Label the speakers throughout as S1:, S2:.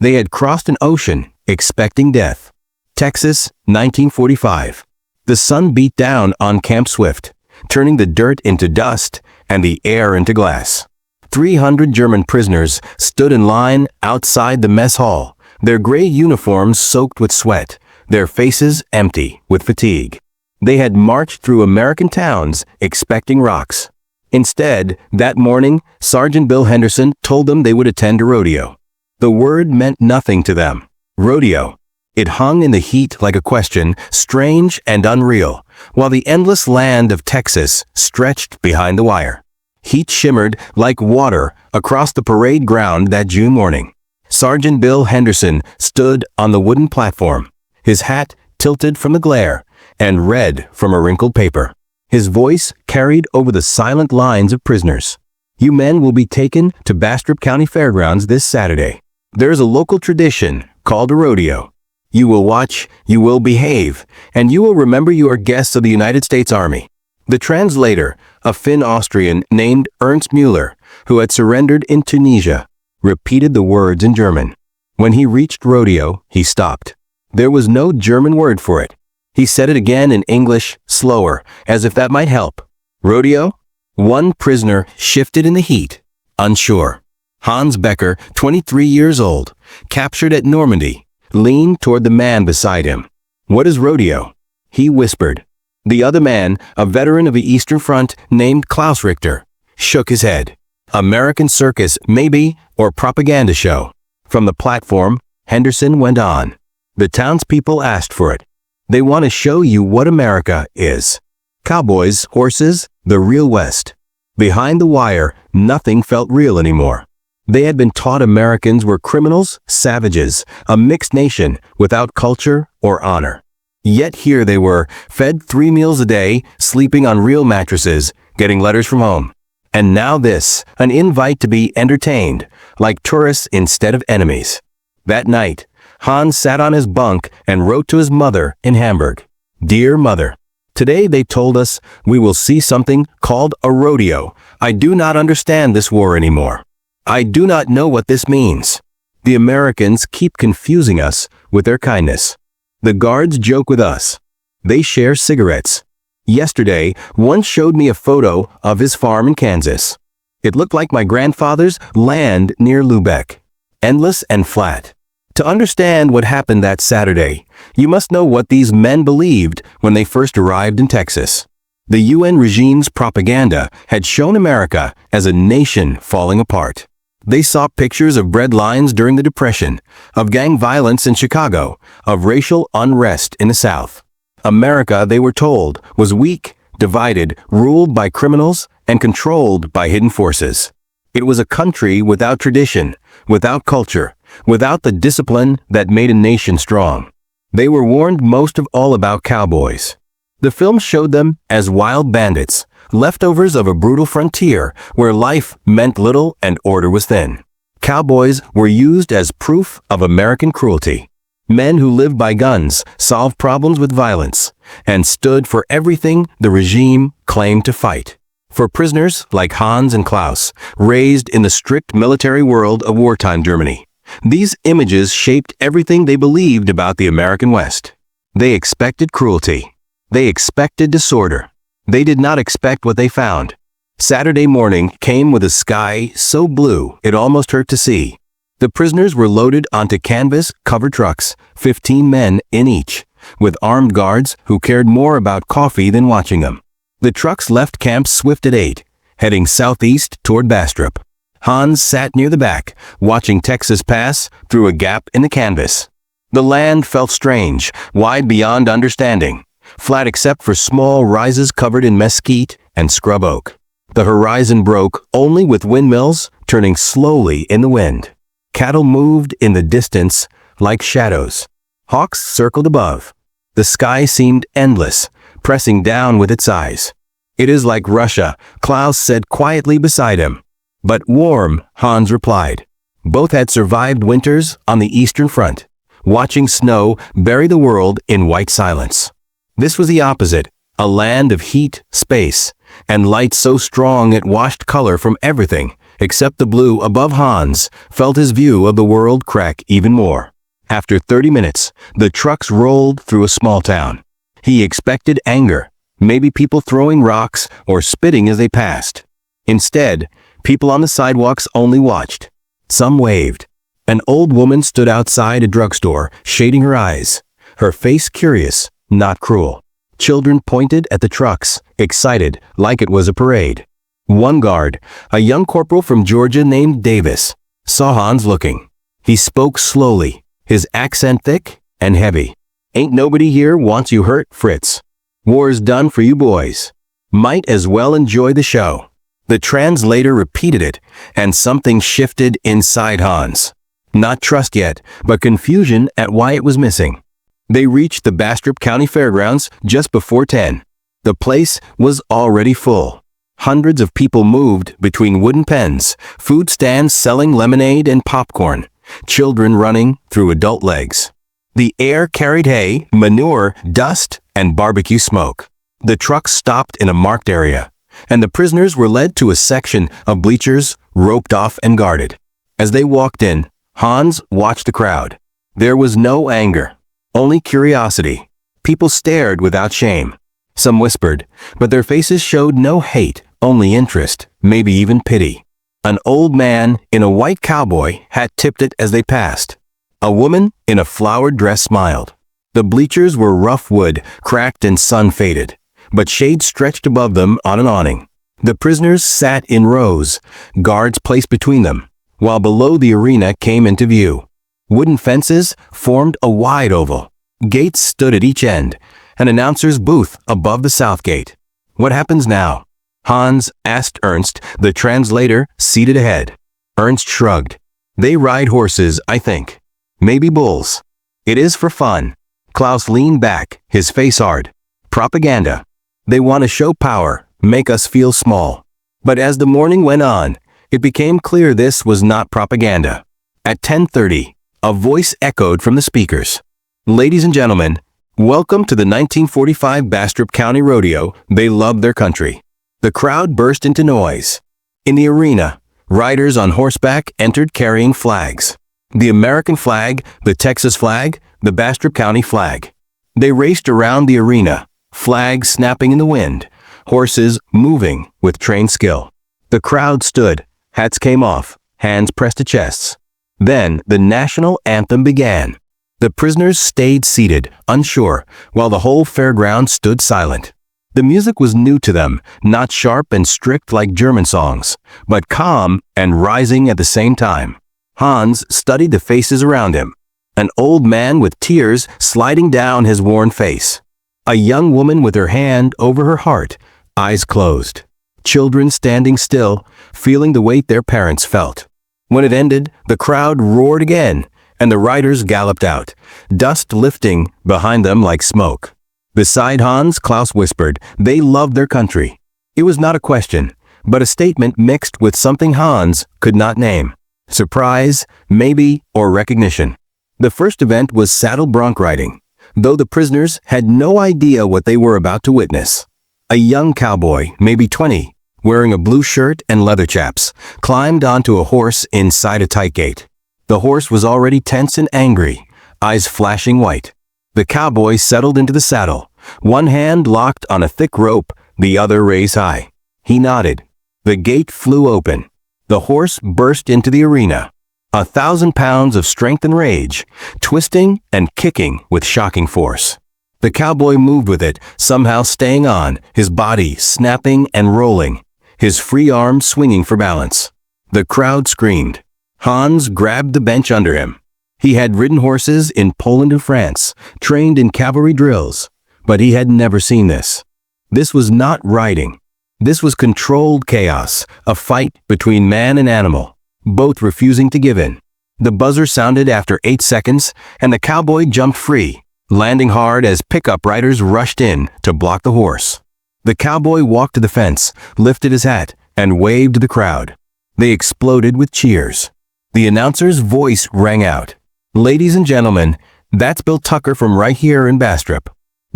S1: They had crossed an ocean, expecting death. Texas, 1945. The sun beat down on Camp Swift, turning the dirt into dust and the air into glass. 300 German prisoners stood in line outside the mess hall, their gray uniforms soaked with sweat, their faces empty with fatigue. They had marched through American towns expecting rocks. Instead, that morning, Sergeant Bill Henderson told them they would attend a rodeo. The word meant nothing to them. Rodeo. It hung in the heat like a question, strange and unreal, while the endless land of Texas stretched behind the wire. Heat shimmered like water across the parade ground that June morning. Sergeant Bill Henderson stood on the wooden platform, his hat tilted from the glare and red from a wrinkled paper. His voice carried over the silent lines of prisoners. You men will be taken to Bastrop County Fairgrounds this Saturday. There's a local tradition called a rodeo. You will watch, you will behave, and you will remember you are guests of the United States Army. The translator, a Finn-Austrian named Ernst Müller, who had surrendered in Tunisia, repeated the words in German. When he reached rodeo, he stopped. There was no German word for it. He said it again in English, slower, as if that might help. Rodeo? One prisoner shifted in the heat, unsure. Hans Becker, 23 years old, captured at Normandy, leaned toward the man beside him. What is rodeo? He whispered. The other man, a veteran of the Eastern Front named Klaus Richter, shook his head. American circus, maybe, or propaganda show. From the platform, Henderson went on. The townspeople asked for it. They want to show you what America is. Cowboys, horses, the real West. Behind the wire, nothing felt real anymore. They had been taught Americans were criminals, savages, a mixed nation without culture or honor. Yet here they were, fed 3 meals a day, sleeping on real mattresses, getting letters from home. And now this, an invite to be entertained, like tourists instead of enemies. That night, Hans sat on his bunk and wrote to his mother in Hamburg. Dear Mother, today they told us we will see something called a rodeo. I do not understand this war anymore. I do not know what this means. The Americans keep confusing us with their kindness. The guards joke with us. They share cigarettes. Yesterday, one showed me a photo of his farm in Kansas. It looked like my grandfather's land near Lubeck. Endless and flat. To understand what happened that Saturday, you must know what these men believed when they first arrived in Texas. The UN regime's propaganda had shown America as a nation falling apart. They saw pictures of bread lines during the Depression, of gang violence in Chicago, of racial unrest in the South. America, they were told, was weak, divided, ruled by criminals, and controlled by hidden forces. It was a country without tradition, without culture, without the discipline that made a nation strong. They were warned most of all about cowboys. The film showed them as wild bandits, leftovers of a brutal frontier where life meant little and order was thin. Cowboys were used as proof of American cruelty. Men who lived by guns, solved problems with violence, and stood for everything the regime claimed to fight. For prisoners like Hans and Klaus, raised in the strict military world of wartime Germany, these images shaped everything they believed about the American West. They expected cruelty. They expected disorder. They did not expect what they found. Saturday morning came with a sky so blue it almost hurt to see. The prisoners were loaded onto canvas-covered trucks, 15 men in each, with armed guards who cared more about coffee than watching them. The trucks left Camp Swift at 8, heading southeast toward Bastrop. Hans sat near the back, watching Texas pass through a gap in the canvas. The land felt strange, wide beyond understanding, flat except for small rises covered in mesquite and scrub oak. The horizon broke only with windmills turning slowly in the wind. Cattle moved in the distance like shadows. Hawks circled above. The sky seemed endless, pressing down with its eyes. It is like Russia, Klaus said quietly beside him. But warm, Hans replied. Both had survived winters on the Eastern Front, watching snow bury the world in white silence. This was the opposite, a land of heat, space, and light so strong it washed color from everything except the blue above Hans felt his view of the world crack even more. After 30 minutes, the trucks rolled through a small town. He expected anger, maybe people throwing rocks or spitting as they passed. Instead, people on the sidewalks only watched. Some waved. An old woman stood outside a drugstore, shading her eyes, her face curious, not cruel. Children pointed at the trucks, excited, like it was a parade. One guard, a young corporal from Georgia named Davis, saw Hans looking. He spoke slowly, his accent thick and heavy. "Ain't nobody here wants you hurt, Fritz. War's done for you boys. Might as well enjoy the show." The translator repeated it, and something shifted inside Hans. Not trust yet, but confusion at why it was missing. They reached the Bastrop County Fairgrounds just before 10. The place was already full. Hundreds of people moved between wooden pens, food stands selling lemonade and popcorn, children running through adult legs. The air carried hay, manure, dust, and barbecue smoke. The trucks stopped in a marked area, and the prisoners were led to a section of bleachers, roped off and guarded. As they walked in, Hans watched the crowd. There was no anger, only curiosity. People stared without shame. Some whispered, but their faces showed no hate, only interest, maybe even pity. An old man in a white cowboy hat tipped it as they passed. A woman in a flowered dress smiled. The bleachers were rough wood, cracked and sun-faded, but shade stretched above them on an awning. The prisoners sat in rows, guards placed between them, while below the arena came into view. Wooden fences formed a wide oval. Gates stood at each end, an announcer's booth above the south gate. "What happens now?" Hans asked Ernst, the translator, seated ahead. Ernst shrugged. "They ride horses, I think. Maybe bulls. It is for fun." Klaus leaned back, his face hard. "Propaganda. They want to show power, make us feel small." But as the morning went on, it became clear this was not propaganda. At 10:30, a voice echoed from the speakers. "Ladies and gentlemen, welcome to the 1945 Bastrop County Rodeo. They love their country." The crowd burst into noise. In the arena, riders on horseback entered carrying flags. The American flag, the Texas flag, the Bastrop County flag. They raced around the arena, flags snapping in the wind, horses moving with trained skill. The crowd stood, hats came off, hands pressed to chests. Then the national anthem began. The prisoners stayed seated, unsure, while the whole fairground stood silent. The music was new to them, not sharp and strict like German songs, but calm and rising at the same time. Hans studied the faces around him. An old man with tears sliding down his worn face. A young woman with her hand over her heart, eyes closed. Children standing still, feeling the weight their parents felt. When it ended, the crowd roared again, and the riders galloped out, dust lifting behind them like smoke. Beside Hans, Klaus whispered, "They love their country." It was not a question, but a statement mixed with something Hans could not name. Surprise, maybe, or recognition. The first event was saddle bronc riding, though the prisoners had no idea what they were about to witness. A young cowboy, maybe 20, wearing a blue shirt and leather chaps, climbed onto a horse inside a tight gate. The horse was already tense and angry, eyes flashing white. The cowboy settled into the saddle, one hand locked on a thick rope, the other raised high. He nodded. The gate flew open. The horse burst into the arena. 1,000 pounds of strength and rage, twisting and kicking with shocking force. The cowboy moved with it, somehow staying on, his body snapping and rolling, his free arms swinging for balance. The crowd screamed. Hans grabbed the bench under him. He had ridden horses in Poland and France, trained in cavalry drills, but he had never seen this. This was not riding. This was controlled chaos, a fight between man and animal, both refusing to give in. The buzzer sounded after 8 seconds, and the cowboy jumped free, landing hard as pickup riders rushed in to block the horse. The cowboy walked to the fence, lifted his hat, and waved to the crowd. They exploded with cheers. The announcer's voice rang out. "Ladies and gentlemen, that's Bill Tucker from right here in Bastrop.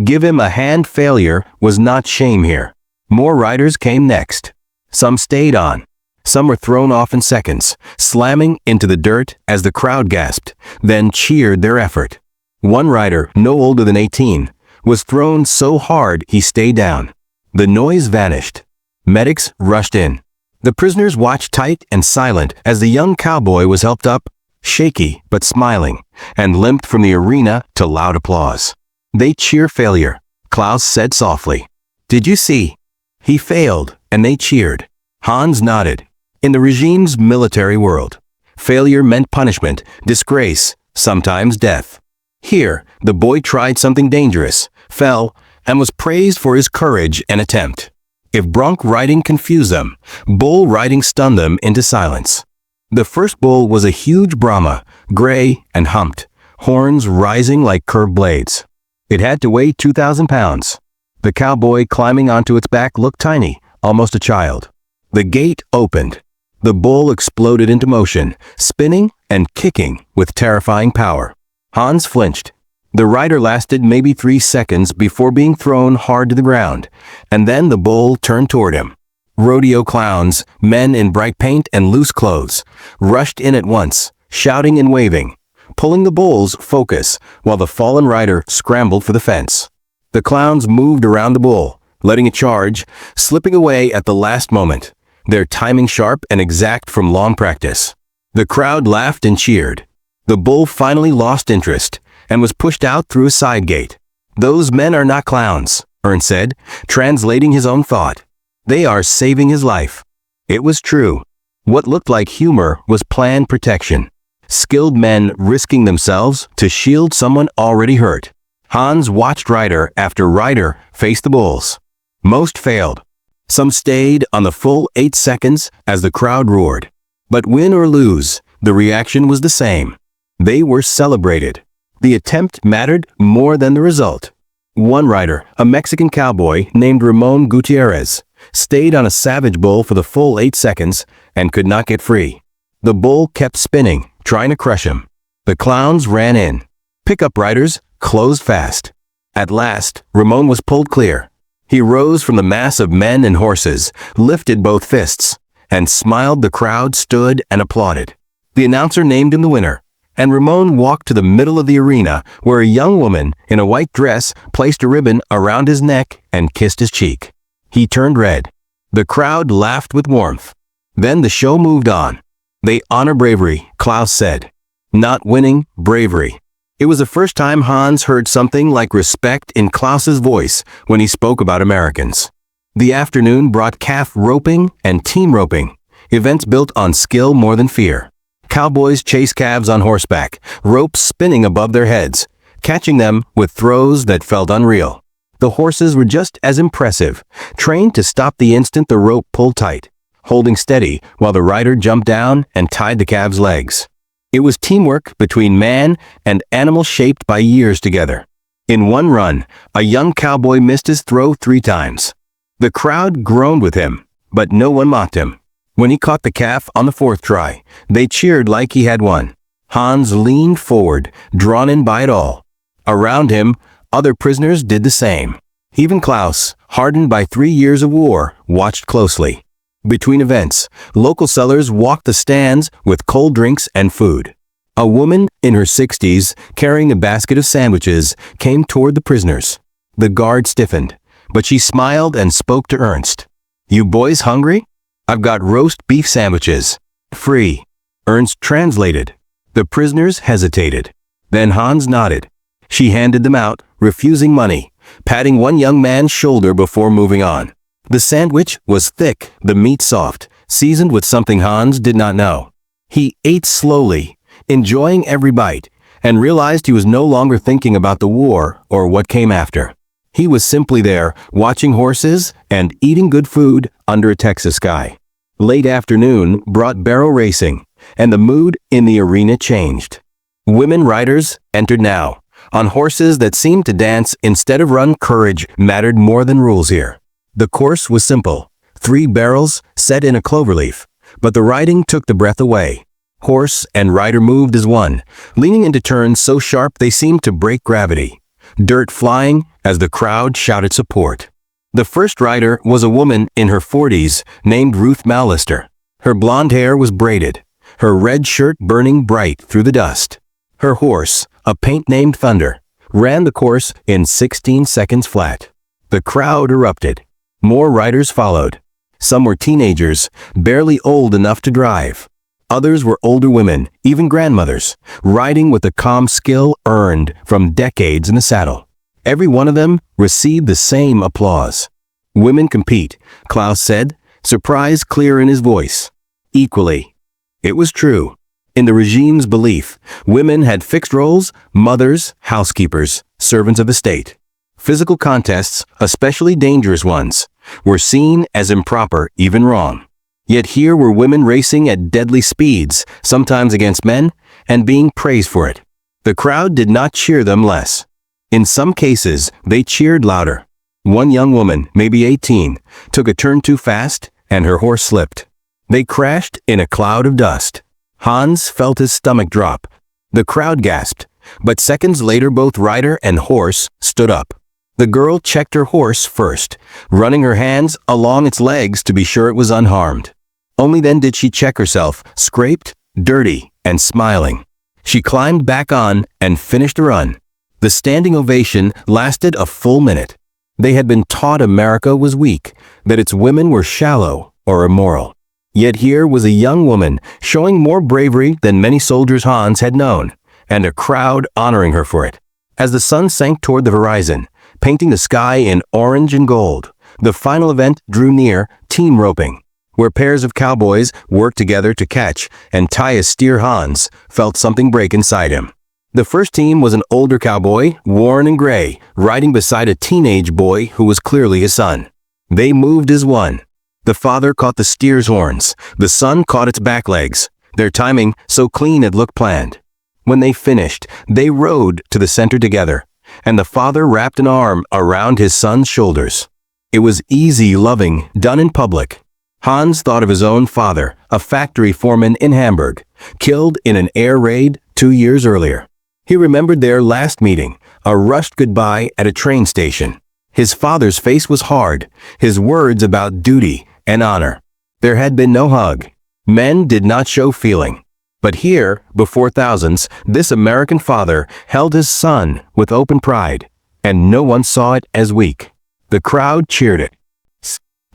S1: Give him a hand. Failure was not shame here." More riders came next. Some stayed on. Some were thrown off in seconds, slamming into the dirt as the crowd gasped, then cheered their effort. One rider, no older than 18, was thrown so hard he stayed down. The noise vanished. Medics rushed in. The prisoners watched tight and silent as the young cowboy was helped up, shaky but smiling, and limped from the arena to loud applause. "They cheer failure," Klaus said softly. "Did you see? He failed, and they cheered." Hans nodded. In the regime's military world, failure meant punishment, disgrace, sometimes death. Here, the boy tried something dangerous, fell, and was praised for his courage and attempt. If bronc riding confused them, bull riding stunned them into silence. The first bull was a huge Brahma, gray and humped, horns rising like curved blades. It had to weigh 2,000 pounds. The cowboy climbing onto its back looked tiny, almost a child. The gate opened. The bull exploded into motion, spinning and kicking with terrifying power. Hans flinched. The rider lasted maybe 3 seconds before being thrown hard to the ground, and then the bull turned toward him. Rodeo clowns, men in bright paint and loose clothes, rushed in at once, shouting and waving, pulling the bull's focus while the fallen rider scrambled for the fence. The clowns moved around the bull, letting it charge, slipping away at the last moment, their timing sharp and exact from long practice. The crowd laughed and cheered. The bull finally lost interest and was pushed out through a side gate. "Those men are not clowns," Ernst said, translating his own thought. "They are saving his life." It was true. What looked like humor was planned protection. Skilled men risking themselves to shield someone already hurt. Hans watched rider after rider face the bulls. Most failed. Some stayed on the full 8 seconds as the crowd roared. But win or lose, the reaction was the same. They were celebrated. The attempt mattered more than the result. One rider, a Mexican cowboy named Ramon Gutierrez, stayed on a savage bull for the full 8 seconds and could not get free. The bull kept spinning, trying to crush him. The clowns ran in. Pickup riders closed fast. At last, Ramon was pulled clear. He rose from the mass of men and horses, lifted both fists, and smiled. The crowd stood and applauded. The announcer named him the winner, and Ramon walked to the middle of the arena where a young woman in a white dress placed a ribbon around his neck and kissed his cheek. He turned red. The crowd laughed with warmth. Then the show moved on. "They honor bravery," Klaus said. "Not winning, bravery." It was the first time Hans heard something like respect in Klaus's voice when he spoke about Americans. The afternoon brought calf roping and team roping, events built on skill more than fear. Cowboys chased calves on horseback, ropes spinning above their heads, catching them with throws that felt unreal. The horses were just as impressive, trained to stop the instant the rope pulled tight, holding steady while the rider jumped down and tied the calf's legs. It was teamwork between man and animal shaped by years together. In one run, a young cowboy missed his throw 3 times. The crowd groaned with him, but no one mocked him. When he caught the calf on the 4th try, they cheered like he had won. Hans leaned forward, drawn in by it all. Around him, other prisoners did the same. Even Klaus, hardened by 3 years of war, watched closely. Between events, local sellers walked the stands with cold drinks and food. A woman in her 60s, carrying a basket of sandwiches, came toward the prisoners. The guard stiffened, but she smiled and spoke to Ernst. "You boys hungry? I've got roast beef sandwiches. Free." Ernst translated. The prisoners hesitated. Then Hans nodded. She handed them out, refusing money, patting one young man's shoulder before moving on. The sandwich was thick, the meat soft, seasoned with something Hans did not know. He ate slowly, enjoying every bite, and realized he was no longer thinking about the war or what came after. He was simply there, watching horses and eating good food under a Texas sky. Late afternoon brought barrel racing, and the mood in the arena changed. Women riders entered now, on horses that seemed to dance instead of run. Courage mattered more than rules here. The course was simple, 3 barrels set in a cloverleaf, but the riding took the breath away. Horse and rider moved as one, leaning into turns so sharp they seemed to break gravity. Dirt flying as the crowd shouted support. The first rider was a woman in her 40s named Ruth Mallister. Her blonde hair was braided, her red shirt burning bright through the dust. Her horse, a paint named Thunder, ran the course in 16 seconds flat. The crowd erupted. More riders followed. Some were teenagers, barely old enough to drive. Others were older women, even grandmothers, riding with the calm skill earned from decades in the saddle. Every one of them received the same applause. Women compete, Klaus said, surprise clear in his voice. Equally. It was true. In the regime's belief, women had fixed roles: mothers, housekeepers, servants of the state. Physical contests, especially dangerous ones, were seen as improper, even wrong. Yet here were women racing at deadly speeds, sometimes against men, and being praised for it. The crowd did not cheer them less. In some cases, they cheered louder. One young woman, maybe 18, took a turn too fast, and her horse slipped. They crashed in a cloud of dust. Hans felt his stomach drop. The crowd gasped, but seconds later both rider and horse stood up. The girl checked her horse first, running her hands along its legs to be sure it was unharmed. Only then did she check herself, scraped, dirty, and smiling. She climbed back on and finished the run. The standing ovation lasted a full minute. They had been taught America was weak, that its women were shallow or immoral. Yet here was a young woman showing more bravery than many soldiers Hans had known, and a crowd honoring her for it. As the sun sank toward the horizon, painting the sky in orange and gold, the final event drew near, team roping, where pairs of cowboys worked together to catch and tie a steer. Hans felt something break inside him. The first team was an older cowboy, worn and gray, riding beside a teenage boy who was clearly his son. They moved as one. The father caught the steer's horns, the son caught its back legs, their timing so clean it looked planned. When they finished, they rode to the center together, and the father wrapped an arm around his son's shoulders. It was easy loving, done in public. Hans thought of his own father, a factory foreman in Hamburg, killed in an air raid 2 years earlier. He remembered their last meeting, a rushed goodbye at a train station. His father's face was hard, his words about duty and honor. There had been no hug. Men did not show feeling. But here, before thousands, this American father held his son with open pride, and no one saw it as weak. The crowd cheered it.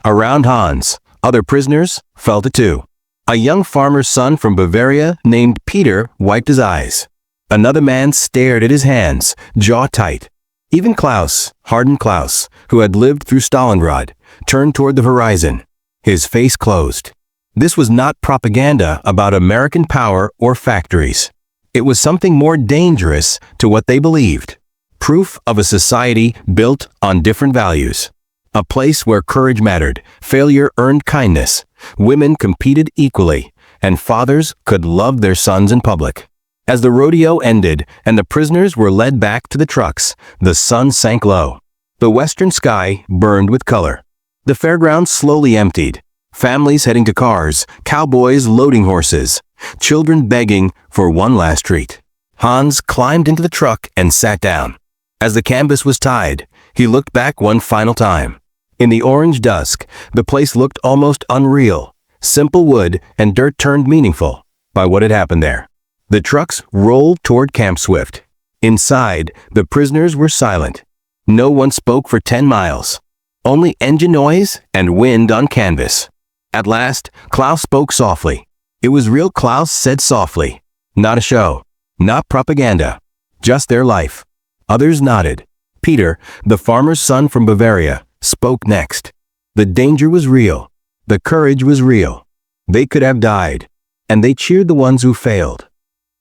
S1: Around Hans, other prisoners felt it too. A young farmer's son from Bavaria named Peter wiped his eyes. Another man stared at his hands, jaw tight. Even Klaus, hardened Klaus, who had lived through Stalingrad, turned toward the horizon, his face closed. This was not propaganda about American power or factories. It was something more dangerous to what they believed. Proof of a society built on different values. A place where courage mattered, failure earned kindness, women competed equally, and fathers could love their sons in public. As the rodeo ended and the prisoners were led back to the trucks, the sun sank low. The western sky burned with color. The fairgrounds slowly emptied. Families heading to cars, cowboys loading horses, children begging for one last treat. Hans climbed into the truck and sat down. As the canvas was tied, he looked back one final time. In the orange dusk, the place looked almost unreal. Simple wood and dirt turned meaningful by what had happened there. The trucks rolled toward Camp Swift. Inside, the prisoners were silent. No one spoke for 10 miles. Only engine noise and wind on canvas. At last, Klaus spoke softly. It was real. Klaus said softly. Not a show. Not propaganda. Just their life. Others nodded. Peter, the farmer's son from Bavaria, spoke next. The danger was real. The courage was real. They could have died. And they cheered the ones who failed.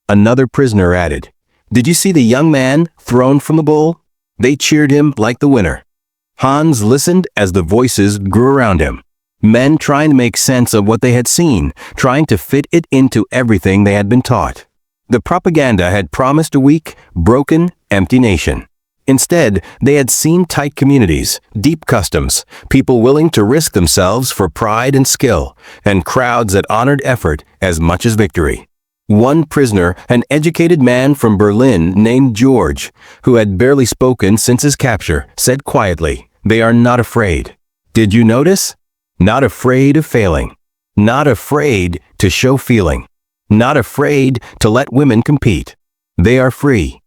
S1: Another prisoner added. Did you see the young man thrown from the bull? They cheered him like the winner. Hans listened as the voices grew around him. Men trying to make sense of what they had seen, trying to fit it into everything they had been taught. The propaganda had promised a weak, broken, empty nation. Instead, they had seen tight communities, deep customs, people willing to risk themselves for pride and skill, and crowds that honored effort as much as victory. One prisoner, an educated man from Berlin named George, who had barely spoken since his capture, said quietly, "They are not afraid. Did you notice? Not afraid of failing." not afraid to show feeling, not afraid to let women compete. They are free.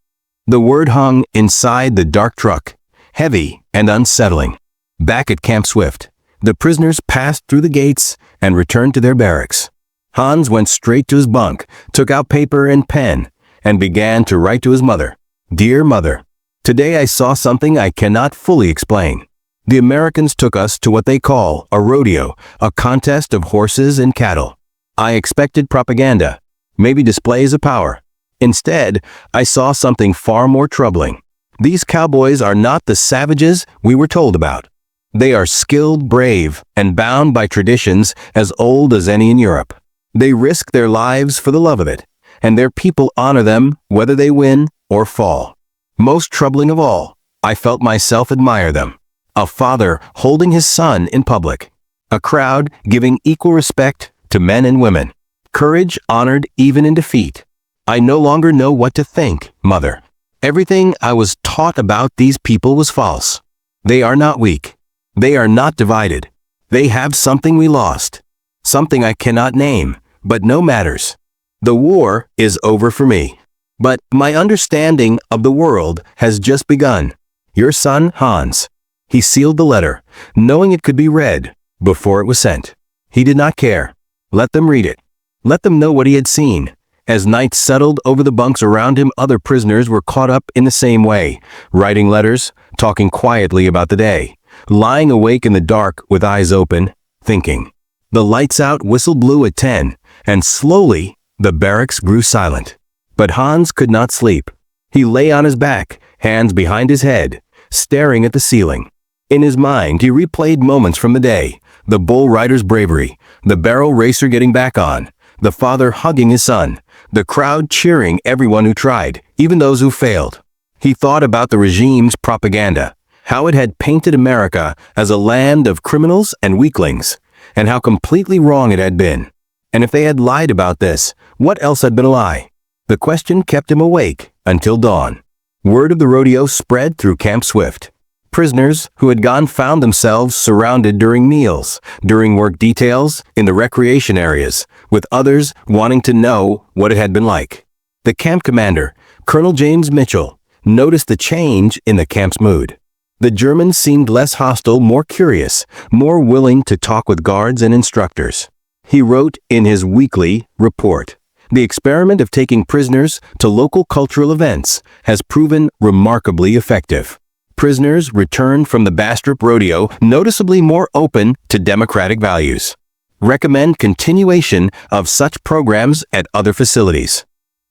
S1: The word hung inside the dark truck, heavy and unsettling. Back at Camp Swift, the prisoners passed through the gates and returned to their barracks. Hans went straight to his bunk, took out paper and pen, and began to write to his mother. Dear Mother, today I saw something I cannot fully explain. The Americans took us to what they call a rodeo, a contest of horses and cattle. I expected propaganda, maybe displays of power. Instead, I saw something far more troubling. These cowboys are not the savages we were told about. They are skilled, brave, and bound by traditions as old as any in Europe. They risk their lives for the love of it, and their people honor them whether they win or fall. Most troubling of all, I felt myself admire them. A father holding his son in public. A crowd giving equal respect to men and women. Courage honored even in defeat. I no longer know what to think, Mother. Everything I was taught about these people was false. They are not weak. They are not divided. They have something we lost. Something I cannot name, but no matters. The war is over for me. But my understanding of the world has just begun. Your son, Hans. He sealed the letter, knowing it could be read, before it was sent. He did not care. Let them read it. Let them know what he had seen. As night settled over the bunks around him, other prisoners were caught up in the same way, writing letters, talking quietly about the day, lying awake in the dark with eyes open, thinking. The lights out whistle blew at 10, and slowly the barracks grew silent. But Hans could not sleep. He lay on his back, hands behind his head, staring at the ceiling. In his mind, he replayed moments from the day, the bull rider's bravery, the barrel racer getting back on, the father hugging his son, the crowd cheering everyone who tried, even those who failed. He thought about the regime's propaganda, how it had painted America as a land of criminals and weaklings, and how completely wrong it had been. And if they had lied about this, what else had been a lie? The question kept him awake until dawn. Word of the rodeo spread through Camp Swift. Prisoners who had gone found themselves surrounded during meals, during work details, in the recreation areas, with others wanting to know what it had been like. The camp commander, Colonel James Mitchell, noticed the change in the camp's mood. The Germans seemed less hostile, more curious, more willing to talk with guards and instructors. He wrote in his weekly report, "The experiment of taking prisoners to local cultural events has proven remarkably effective. Prisoners returned from the Bastrop Rodeo noticeably more open to democratic values. Recommend continuation of such programs at other facilities."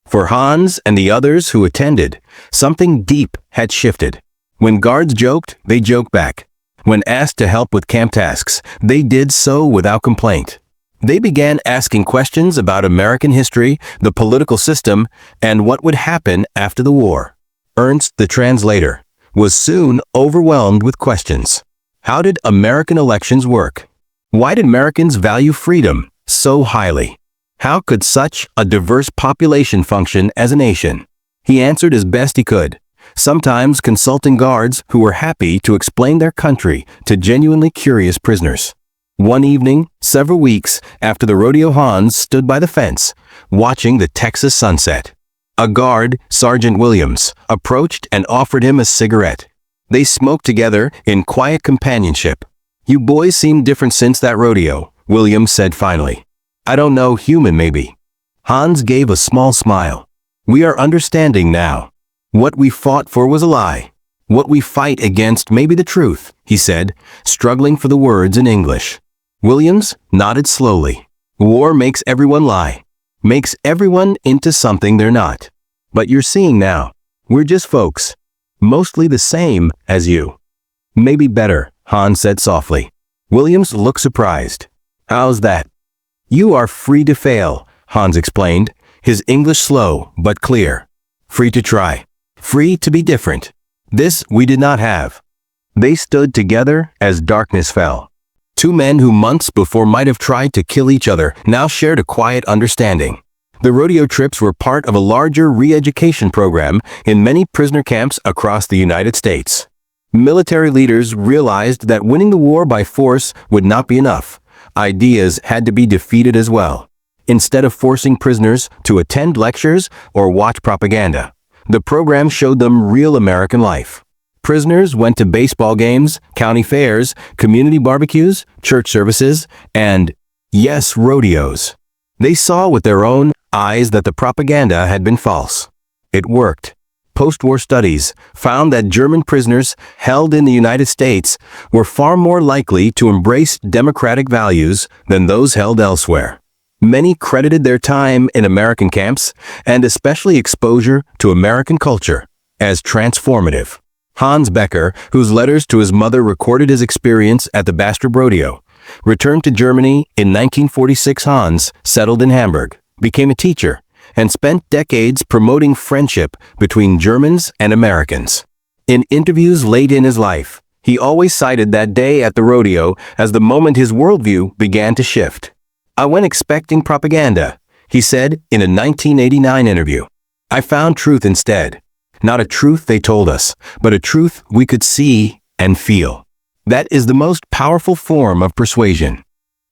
S1: For Hans and the others who attended, something deep had shifted. When guards joked, they joked back. When asked to help with camp tasks, they did so without complaint. They began asking questions about American history, the political system, and what would happen after the war. Ernst, the translator, was soon overwhelmed with questions. How did American elections work? Why did Americans value freedom so highly? How could such a diverse population function as a nation? He answered as best he could, sometimes consulting guards who were happy to explain their country to genuinely curious prisoners. One evening, several weeks after the rodeo, Hans stood by the fence, watching the Texas sunset. A guard, Sergeant Williams, approached and offered him a cigarette. They smoked together in quiet companionship. "You boys seem different since that rodeo," Williams said finally. "I don't know, human maybe." Hans gave a small smile. "We are understanding now. What we fought for was a lie. What we fight against may be the truth," he said, struggling for the words in English. Williams nodded slowly. "War makes everyone lie. Makes everyone into something they're not. But you're seeing now, we're just folks. Mostly the same as you." "Maybe better," Hans said softly. Williams looked surprised. "How's that?" "You are free to fail," Hans explained, his English slow but clear. "Free to try. Free to be different. This we did not have." They stood together as darkness fell. Two men who months before might have tried to kill each other now shared a quiet understanding. The rodeo trips were part of a larger re-education program in many prisoner camps across the United States. Military leaders realized that winning the war by force would not be enough. ideas had to be defeated as well. Instead of forcing prisoners to attend lectures or watch propaganda, the program showed them real American life. Prisoners went to baseball games, county fairs, community barbecues, church services, and, yes, rodeos. They saw with their own eyes that the propaganda had been false. It worked. Post-war studies found that German prisoners held in the United States were far more likely to embrace democratic values than those held elsewhere. Many credited their time in American camps, and especially exposure to American culture, as transformative. Hans Becker, whose letters to his mother recorded his experience at the Bastrop Rodeo, returned to Germany in 1946. Hans settled in Hamburg, became a teacher, and spent decades promoting friendship between Germans and Americans. In interviews late in his life, he always cited that day at the rodeo as the moment his worldview began to shift. "I went expecting propaganda," he said in a 1989 interview. "I found truth instead. Not a truth they told us, but a truth we could see and feel. That is the most powerful form of persuasion."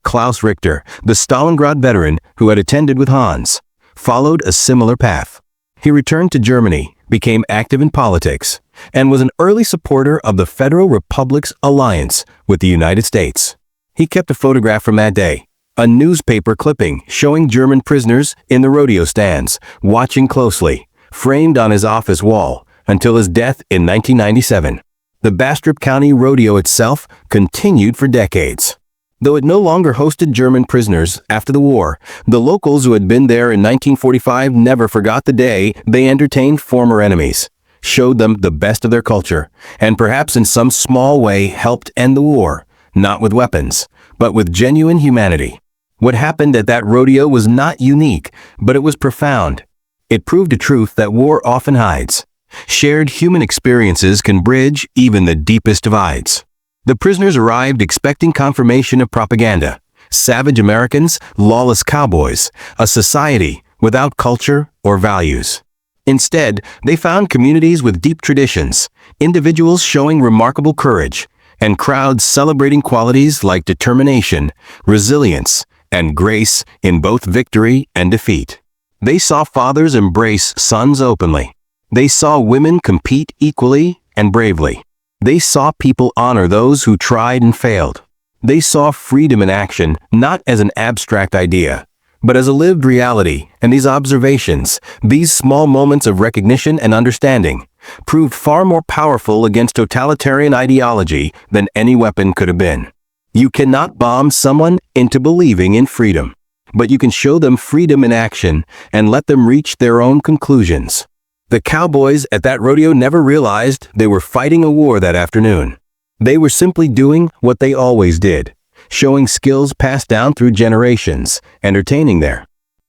S1: Klaus Richter, the Stalingrad veteran who had attended with Hans, followed a similar path. He returned to Germany, became active in politics, and was an early supporter of the Federal Republic's alliance with the United States. He kept a photograph from that day, a newspaper clipping showing German prisoners in the rodeo stands, watching closely, framed on his office wall until his death in 1997. The Bastrop County Rodeo itself continued for decades. Though it no longer hosted German prisoners after the war, the locals who had been there in 1945 never forgot the day they entertained former enemies, showed them the best of their culture, and perhaps in some small way helped end the war, not with weapons, but with genuine humanity. What happened at that rodeo was not unique, but it was profound. It proved a truth that war often hides. Shared human experiences can bridge even the deepest divides. The prisoners arrived expecting confirmation of propaganda. Savage Americans, lawless cowboys, a society without culture or values. Instead, they found communities with deep traditions, individuals showing remarkable courage, and crowds celebrating qualities like determination, resilience, and grace in both victory and defeat. They saw fathers embrace sons openly. They saw women compete equally and bravely. They saw people honor those who tried and failed. They saw freedom in action not as an abstract idea, but as a lived reality, and these observations, these small moments of recognition and understanding, proved far more powerful against totalitarian ideology than any weapon could have been. You cannot bomb someone into believing in freedom, but you can show them freedom in action and let them reach their own conclusions. The cowboys at that rodeo never realized they were fighting a war that afternoon. They were simply doing what they always did, showing skills passed down through generations, entertaining their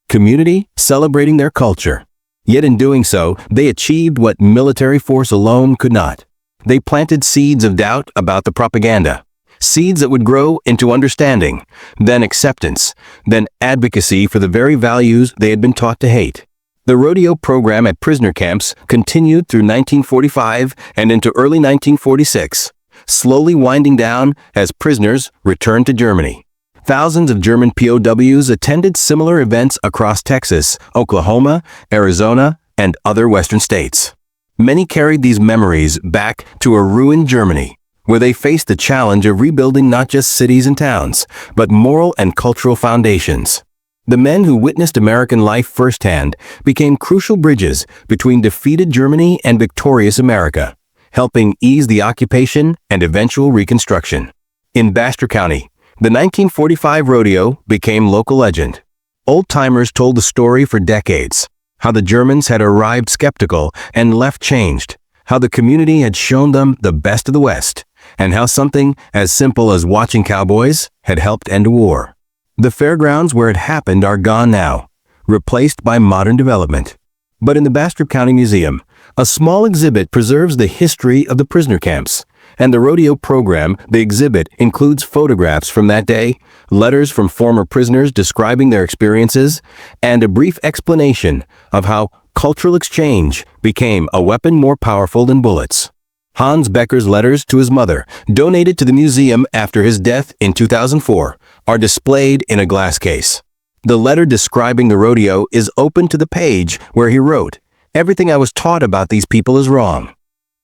S1: community, celebrating their culture. Yet in doing so, they achieved what military force alone could not. They planted seeds of doubt about the propaganda, seeds that would grow into understanding, then acceptance, then advocacy for the very values they had been taught to hate. The rodeo program at prisoner camps continued through 1945 and into early 1946, slowly winding down as prisoners returned to Germany. Thousands of German POWs attended similar events across Texas, Oklahoma, Arizona, and other western states. Many carried these memories back to a ruined Germany, where they faced the challenge of rebuilding not just cities and towns, but moral and cultural foundations. The men who witnessed American life firsthand became crucial bridges between defeated Germany and victorious America, helping ease the occupation and eventual reconstruction. In Bastrop County, the 1945 rodeo became local legend. Old-timers told the story for decades, how the Germans had arrived skeptical and left changed, how the community had shown them the best of the West, and how something as simple as watching cowboys had helped end a war. The fairgrounds where it happened are gone now, replaced by modern development. But in the Bastrop County Museum, a small exhibit preserves the history of the prisoner camps, and the rodeo program. The exhibit includes photographs from that day, letters from former prisoners describing their experiences, and a brief explanation of how cultural exchange became a weapon more powerful than bullets. Hans Becker's letters to his mother, donated to the museum after his death in 2004, are displayed in a glass case. The letter describing the rodeo is open to the page where he wrote, "Everything I was taught about these people is wrong."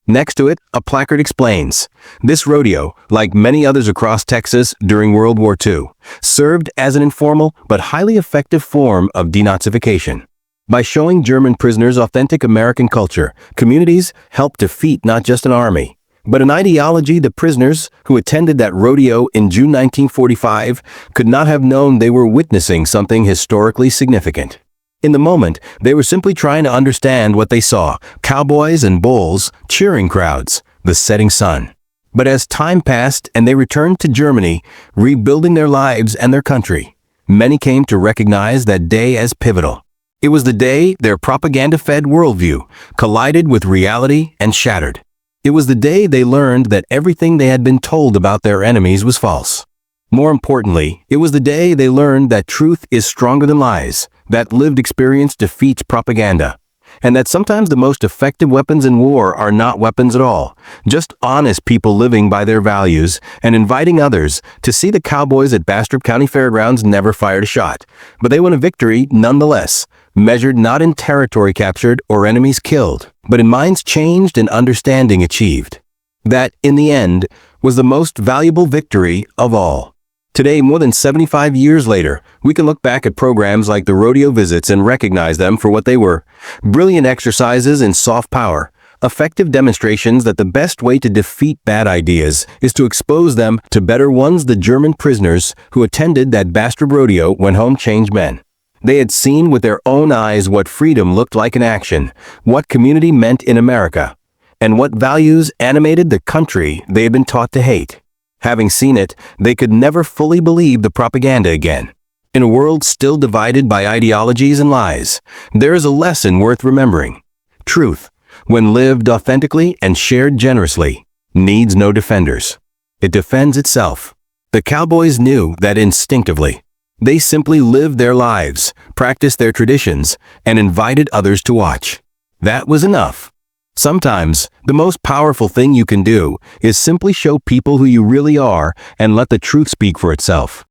S1: Next to it, a placard explains, this rodeo, like many others across Texas during World War II, served as an informal but highly effective form of denazification. By showing German prisoners authentic American culture, communities helped defeat not just an army, but an ideology the prisoners who attended that rodeo in June 1945 could not have known they were witnessing something historically significant. In the moment, they were simply trying to understand what they saw, cowboys and bulls, cheering crowds, the setting sun. But as time passed and they returned to Germany, rebuilding their lives and their country, many came to recognize that day as pivotal. It was the day their propaganda-fed worldview collided with reality and shattered. It was the day they learned that everything they had been told about their enemies was false. More importantly, it was the day they learned that truth is stronger than lies, that lived experience defeats propaganda, and that sometimes the most effective weapons in war are not weapons at all, just honest people living by their values and inviting others to see the cowboys at Bastrop County Fairgrounds never fired a shot, but they won a victory nonetheless, measured not in territory captured or enemies killed, but in minds changed and understanding achieved. That, in the end, was the most valuable victory of all. Today, more than 75 years later, we can look back at programs like the rodeo visits and recognize them for what they were: brilliant exercises in soft power, effective demonstrations that the best way to defeat bad ideas is to expose them to better ones. The German prisoners who attended that Bastrop rodeo went home changed men. They had seen with their own eyes what freedom looked like in action, what community meant in America, and what values animated the country they had been taught to hate. Having seen it, they could never fully believe the propaganda again. In a world still divided by ideologies and lies, there is a lesson worth remembering. Truth, when lived authentically and shared generously, needs no defenders. It defends itself. The cowboys knew that instinctively. They simply lived their lives, practiced their traditions, and invited others to watch. That was enough. Sometimes, the most powerful thing you can do is simply show people who you really are and let the truth speak for itself.